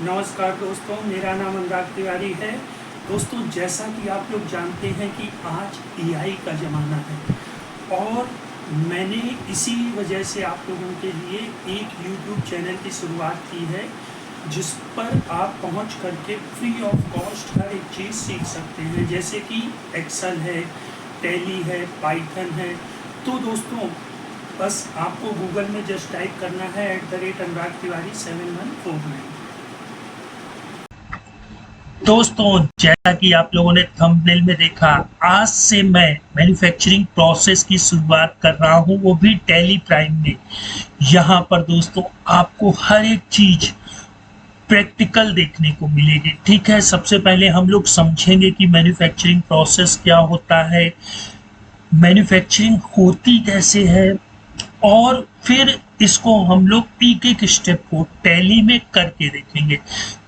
नमस्कार दोस्तों, मेरा नाम अनुराग तिवारी है। दोस्तों, जैसा कि आप लोग जानते हैं कि आज एआई का ज़माना है और मैंने इसी वजह से आप लोगों के लिए एक यूट्यूब चैनल की शुरुआत की है, जिस पर आप पहुंच करके फ्री ऑफ कॉस्ट हर एक चीज़ सीख सकते हैं, जैसे कि एक्सेल है, टैली है, पाइथन है। तो दोस्तों, बस आपको गूगल में जस्ट टाइप करना है @अनुराग तिवारी 7149। दोस्तों, जैसा कि आप लोगों ने थंबनेल में देखा, आज से मैं मैन्युफैक्चरिंग प्रोसेस की शुरुआत कर रहा हूं, वो भी टैली प्राइम में। यहाँ पर दोस्तों आपको हर एक चीज प्रैक्टिकल देखने को मिलेगी। ठीक है, सबसे पहले हम लोग समझेंगे कि मैन्युफैक्चरिंग प्रोसेस क्या होता है, मैन्युफैक्चरिंग होती कैसे है, और फिर इसको हम लोग एक एक स्टेप को टैली में करके देखेंगे।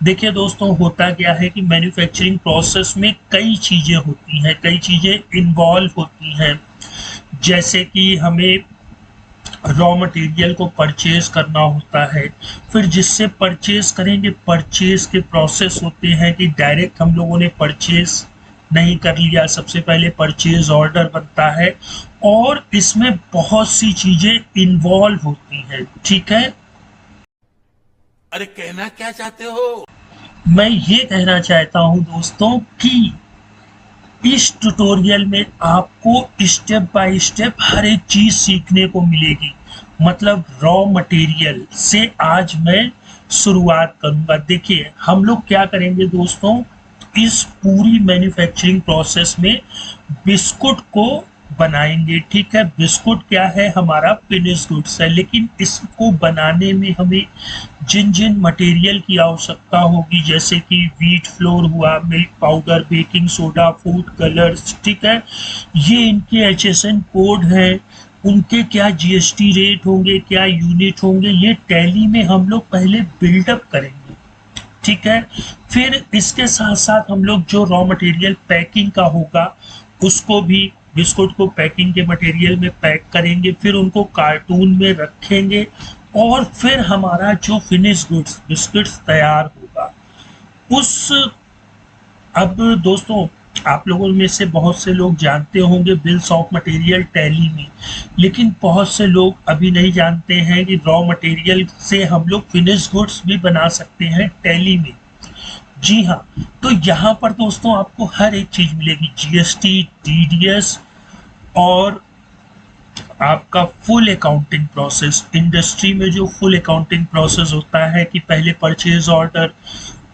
देखिए दोस्तों, होता क्या है कि मैन्युफैक्चरिंग प्रोसेस में कई चीज़ें होती हैं, कई चीज़ें इन्वॉल्व होती हैं। जैसे कि हमें रॉ मटेरियल को परचेज करना होता है, फिर जिससे परचेज करेंगे, परचेज के प्रोसेस होते हैं कि डायरेक्ट हम लोगों ने परचेज नहीं कर लिया, सबसे पहले परचेज ऑर्डर बनता है और इसमें बहुत सी चीजें इन्वॉल्व होती हैं। ठीक है, अरे कहना क्या चाहते हो? मैं ये कहना चाहता हूं दोस्तों कि इस ट्यूटोरियल में आपको स्टेप बाय स्टेप हर एक चीज सीखने को मिलेगी। मतलब रॉ मटेरियल से आज मैं शुरुआत करूंगा। देखिए, हम लोग क्या करेंगे दोस्तों, इस पूरी मैन्युफैक्चरिंग प्रोसेस में बिस्कुट को बनाएंगे। ठीक है, बिस्कुट क्या है, हमारा फिनिश गुड्स है, लेकिन इसको बनाने में हमें जिन जिन मटेरियल की आवश्यकता होगी, जैसे कि व्हीट फ्लोर हुआ, milk powder, baking soda, food colours, ठीक है, ये इनके HSN कोड हैं, उनके क्या GST रेट होंगे, क्या यूनिट होंगे, ये टैली में हम लोग पहले बिल्डअप करेंगे। ठीक है, फिर इसके साथ साथ हम लोग जो रॉ मटेरियल पैकिंग का होगा, उसको भी बिस्कुट को पैकिंग के मटेरियल में पैक करेंगे, फिर उनको कार्टून में रखेंगे और फिर हमारा जो फिनिश गुड्स बिस्किट्स तैयार होगा। उस अब दोस्तों, आप लोगों में से बहुत से लोग जानते होंगे बिल्स ऑफ मटेरियल टैली में, लेकिन बहुत से लोग अभी नहीं जानते हैं कि रॉ मटेरियल से हम लोग फिनिश गुड्स भी बना सकते हैं टैली में। जी हाँ, तो यहाँ पर दोस्तों आपको हर एक चीज मिलेगी, GST, TDS और आपका फुल अकाउंटिंग प्रोसेस। इंडस्ट्री में जो फुल अकाउंटिंग प्रोसेस होता है कि पहले परचेज ऑर्डर,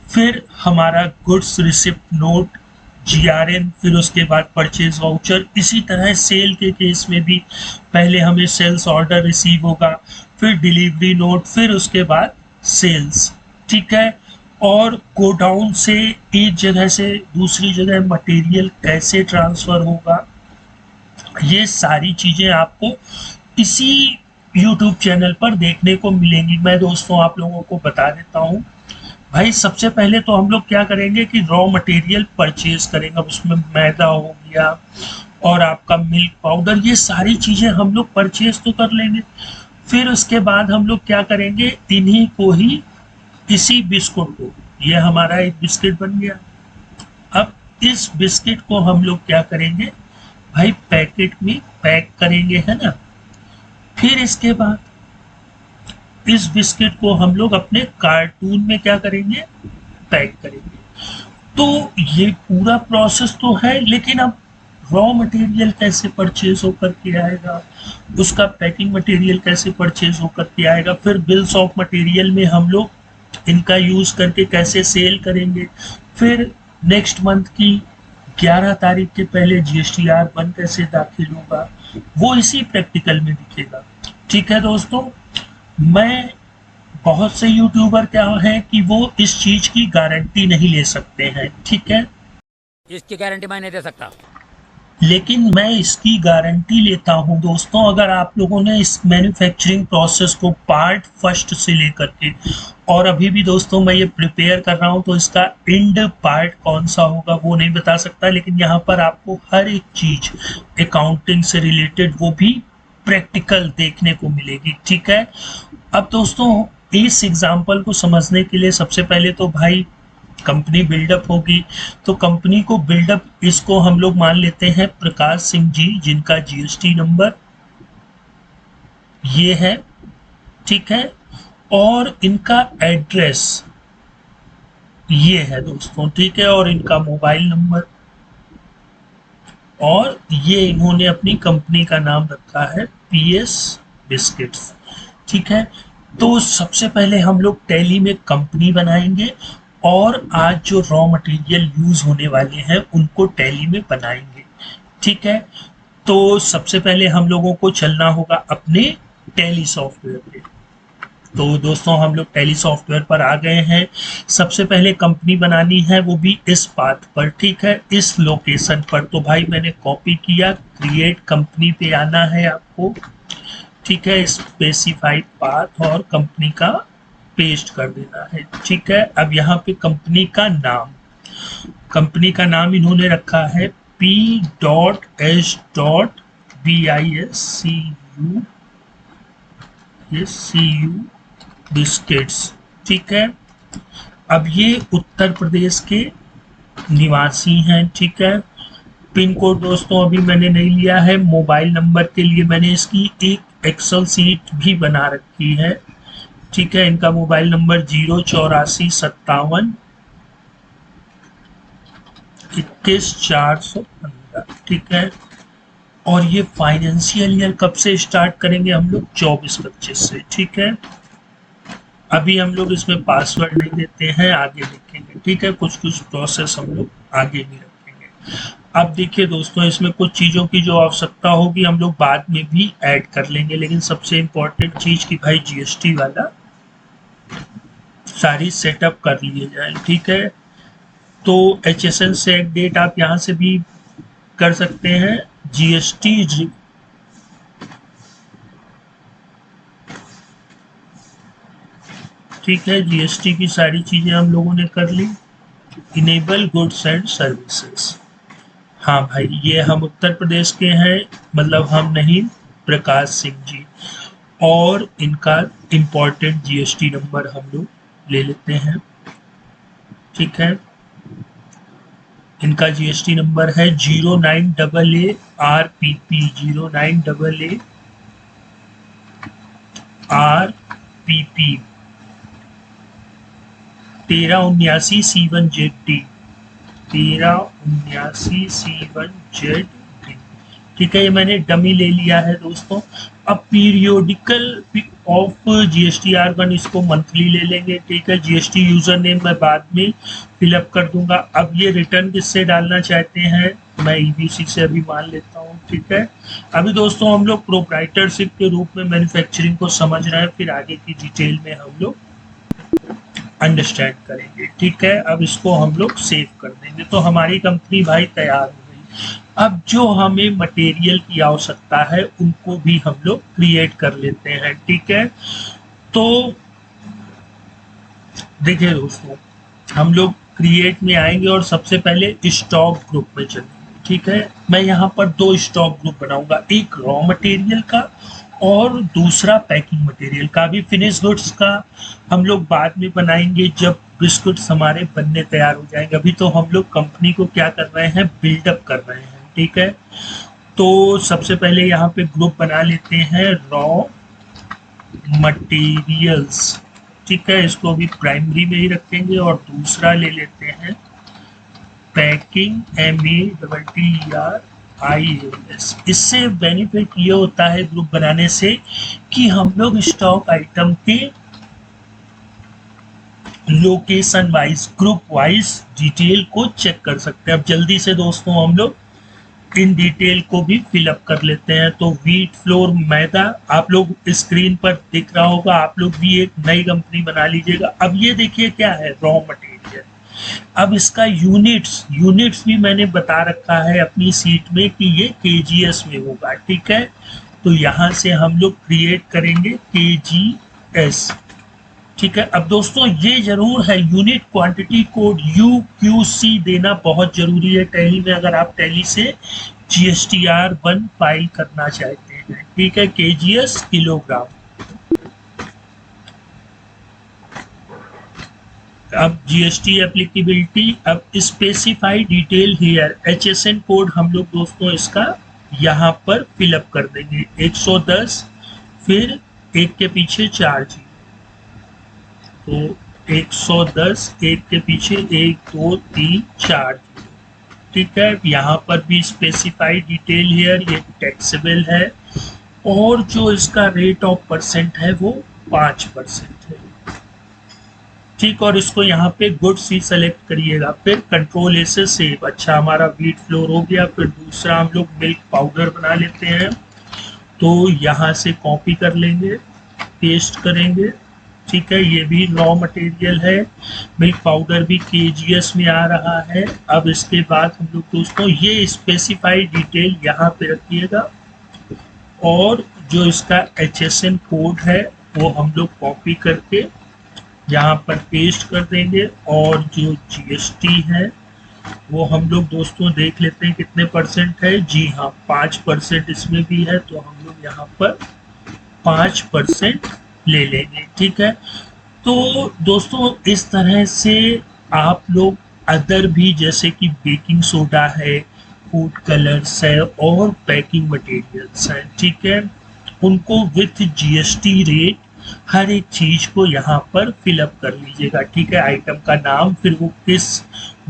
फिर हमारा गुड्स रिसिप्ट नोट, GRN, फिर उसके बाद परचेज वाउचर। इसी तरह सेल के केस में भी पहले हमें सेल्स ऑर्डर रिसीव होगा, फिर डिलीवरी नोट, फिर उसके बाद सेल्स। ठीक है, और गोडाउन से एक जगह से दूसरी जगह मटेरियल कैसे ट्रांसफर होगा, ये सारी चीजें आपको इसी YouTube चैनल पर देखने को मिलेंगी। मैं दोस्तों आप लोगों को बता देता हूँ भाई, सबसे पहले तो हम लोग क्या करेंगे कि रॉ मटेरियल परचेज करेंगे। अब उसमें मैदा हो गया और आपका मिल्क पाउडर, ये सारी चीजें हम लोग परचेज तो कर लेंगे। फिर उसके बाद हम लोग क्या करेंगे, इन्हीं को ही, इसी बिस्कुट को, ये हमारा एक बिस्किट बन गया। अब इस बिस्किट को हम लोग क्या करेंगे भाई, पैकेट में पैक करेंगे, है ना। फिर इसके बाद इस बिस्किट को हम लोग अपने कार्टून में क्या करेंगे, पैक करेंगे। तो ये पूरा प्रोसेस तो है, लेकिन अब रॉ मटेरियल कैसे परचेज होकर के आएगा, उसका पैकिंग मटेरियल कैसे परचेज होकर के आएगा, फिर बिल्स ऑफ मटेरियल में हम लोग इनका यूज करके कैसे सेल करेंगे, फिर नेक्स्ट मंथ की 11 तारीख के पहले GSTR1 कैसे दाखिल होगा, वो इसी प्रैक्टिकल में दिखेगा। ठीक है दोस्तों, मैं बहुत से यूट्यूबर क्या है कि वो इस चीज की गारंटी नहीं ले सकते हैं। ठीक है, इसकी गारंटी मैं नहीं दे सकता, लेकिन मैं इसकी गारंटी लेता हूं दोस्तों। अगर आप लोगों ने इस मैन्युफैक्चरिंग प्रोसेस को पार्ट फर्स्ट से लेकर के, और अभी भी दोस्तों मैं ये प्रिपेयर कर रहा हूं, तो इसका एंड पार्ट कौन सा होगा वो नहीं बता सकता, लेकिन यहाँ पर आपको हर एक चीज अकाउंटिंग से रिलेटेड वो भी प्रैक्टिकल देखने को मिलेगी। ठीक है, अब दोस्तों इस एग्जाम्पल को समझने के लिए सबसे पहले तो भाई कंपनी बिल्डअप होगी, तो कंपनी को बिल्डअप इसको हम लोग मान लेते हैं प्रकाश सिंह जी, जिनका जीएसटी नंबर ये है, ठीक है, और इनका एड्रेस ये है दोस्तों, ठीक है, और इनका मोबाइल नंबर, और ये इन्होंने अपनी कंपनी का नाम रखा है पीएस बिस्किट्स, ठीक है। तो सबसे पहले हम लोग टैली में कंपनी बनाएंगे और आज जो रॉ मटेरियल यूज होने वाले हैं उनको टैली में बनाएंगे, ठीक है। तो सबसे पहले हम लोगों को चलना होगा अपने टैली सॉफ्टवेयर पे। तो दोस्तों हम लोग टैली सॉफ्टवेयर पर आ गए हैं। सबसे पहले कंपनी बनानी है, वो भी इस पाथ पर, ठीक है, इस लोकेशन पर। तो भाई मैंने कॉपी किया, क्रिएट कंपनी पे आना है आपको, ठीक है, स्पेसिफाइड पाथ और कंपनी का पेस्ट कर देना है, ठीक है। अब यहाँ पे कंपनी का नाम इन्होंने रखा है P.S.BISCU बिस्किट्स, ठीक है। अब ये उत्तर प्रदेश के निवासी हैं, ठीक है। पिन कोड दोस्तों अभी मैंने नहीं लिया है। मोबाइल नंबर के लिए मैंने इसकी एक एक्सेल शीट भी बना रखी है, ठीक है। इनका मोबाइल नंबर 08457211415, ठीक है। और ये फाइनेंशियल ईयर कब से स्टार्ट करेंगे हम लोग? 24-25 से, ठीक है। अभी हम लोग इसमें पासवर्ड नहीं देते हैं, आगे लिखेंगे, ठीक है। कुछ प्रोसेस हम लोग आगे भी रखेंगे। अब देखिए दोस्तों, इसमें कुछ चीज़ों की जो आवश्यकता होगी हम लोग बाद में भी ऐड कर लेंगे, लेकिन सबसे इम्पोर्टेंट चीज़ कि भाई जीएसटी वाला सारी सेटअप कर लिए जाए, ठीक है। तो HSN सेट डेट आप यहाँ से भी कर सकते हैं। जीएसटी ठीक है, जीएसटी की सारी चीजें हम लोगों ने कर ली। इनेबल गुड्स एंड सर्विसेज, हाँ भाई ये हम उत्तर प्रदेश के हैं, मतलब हम नहीं, प्रकाश सिंह जी। और इनका इम्पोर्टेंट जीएसटी नंबर हम लोग ले लेते हैं, ठीक है। इनका जीएसटी नंबर है 09AA RPP 1379C1ZD 1379C1ZD, ठीक है। ये मैंने डमी ले लिया है दोस्तों। अब पीरियोडिकल ऑफ GSTR1 इसको मंथली ले लेंगे, ठीक है। जीएसटी यूजर नेम मैं बाद में फिलअप कर दूंगा। अब ये रिटर्न किससे डालना चाहते हैं, मैं ईबीसी से अभी मान लेता हूँ, ठीक है। अभी दोस्तों हम लोग प्रोप्राइटरशिप के रूप में मैन्युफैक्चरिंग को समझ रहे हैं, फिर आगे की डिटेल में हम लोग अंडरस्टैंड करेंगे, ठीक है। अब इसको हम लोग सेव कर देंगे। तो हमारी कंपनी भाई तैयार हो गई। अब जो हमें मटेरियल की आवश्यकता है उनको भी हम लोग क्रिएट कर लेते हैं, ठीक है। तो देखिए दोस्तों, हम लोग क्रिएट में आएंगे और सबसे पहले स्टॉक ग्रुप में चलेंगे, ठीक है। मैं यहाँ पर 2 स्टॉक ग्रुप बनाऊंगा, एक रॉ मटेरियल का और दूसरा पैकिंग मटेरियल का। भी फिनिश गुड्स का हम लोग बाद में बनाएंगे जब बिस्कुट्स हमारे बनने तैयार हो जाएंगे। अभी तो हम लोग कंपनी को क्या कर रहे हैं, बिल्डअप कर रहे हैं, ठीक है। तो सबसे पहले यहाँ पे ग्रुप बना लेते हैं रॉ मटेरियल्स, ठीक है। इसको भी प्राइमरी में ही रखेंगे और दूसरा ले लेते हैं पैकिंग METTERIALS। इससे बेनिफिट ये होता है ग्रुप बनाने से कि हम लोग स्टॉक आइटम के location wise, group wise detail को चेक कर सकते हैं। अब जल्दी से दोस्तों हम लोग इन डिटेल को भी फिलअप कर लेते हैं। तो व्हीट फ्लोर मैदा आप लोग स्क्रीन पर दिख रहा होगा, आप लोग भी एक नई कंपनी बना लीजिएगा। अब ये देखिए क्या है, रॉ मटेरियल। अब इसका यूनिट्स भी मैंने बता रखा है अपनी सीट में कि ये केजीएस में होगा, ठीक है। तो यहाँ से हम लोग क्रिएट करेंगे केजीएस, ठीक है। अब दोस्तों ये जरूर है, यूनिट क्वांटिटी कोड UQC देना बहुत जरूरी है टैली में, अगर आप टैली से GSTR1 फाइल करना चाहते हैं, ठीक है। केजीएस किलोग्राम, अब जीएसटी एप्लीकेबिलिटी, अब specify detail here, HSN code हम लोग दोस्तों इसका यहाँ पर फिलअप कर देंगे 110, फिर एक के पीछे 4 जी, तो 110 एक के पीछे 1 2 3 4 जी, ठीक है। यहाँ पर भी स्पेसिफाई डिटेल हेयर, ये टैक्सेबल है, और जो इसका रेट ऑफ परसेंट है वो 5% है, ठीक। और इसको यहाँ पे गुड्स ही सेलेक्ट करिएगा, फिर कंट्रोल ए से सेव। अच्छा, हमारा व्हीट फ्लोर हो गया, फिर दूसरा हम लोग मिल्क पाउडर बना लेते हैं, तो यहाँ से कॉपी कर लेंगे, पेस्ट करेंगे, ठीक है। ये भी रॉ मटेरियल है, मिल्क पाउडर भी केजीएस में आ रहा है। अब इसके बाद हम लोग दोस्तों ये स्पेसिफाइड डिटेल यहाँ पे रखिएगा, और जो इसका HSN कोड है वो हम लोग कॉपी करके यहाँ पर पेस्ट कर देंगे, और जो जीएसटी है वो हम लोग दोस्तों देख लेते हैं कितने परसेंट है। जी हाँ, 5% इसमें भी है, तो हम लोग यहाँ पर 5% ले लेंगे, ठीक है। तो दोस्तों इस तरह से आप लोग अदर भी, जैसे कि बेकिंग सोडा है, फूड कलर्स है, और पैकिंग मटेरियल्स हैं, ठीक है, उनको विथ जीएसटी रेट हर एक चीज को यहाँ पर फिलअप कर लीजिएगा, ठीक है। आइटम का नाम, फिर वो किस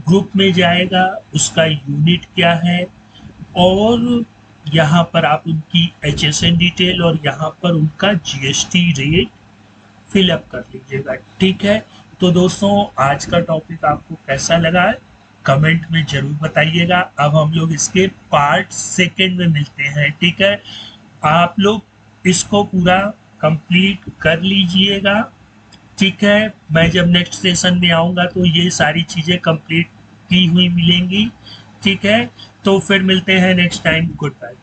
ग्रुप में जाएगा, उसका यूनिट क्या है, और यहाँ पर आप उनकी HSN डिटेल और यहाँ पर उनका जीएसटी रेट फिलअप कर लीजिएगा, ठीक है। तो दोस्तों आज का टॉपिक आपको कैसा लगा है कमेंट में जरूर बताइएगा। अब हम लोग इसके पार्ट सेकंड में मिलते हैं, ठीक है। आप लोग इसको पूरा कंप्लीट कर लीजिएगा, ठीक है। मैं जब नेक्स्ट सेशन में आऊँगा तो ये सारी चीज़ें कंप्लीट की हुई मिलेंगी, ठीक है। तो फिर मिलते हैं नेक्स्ट टाइम, गुड बाय।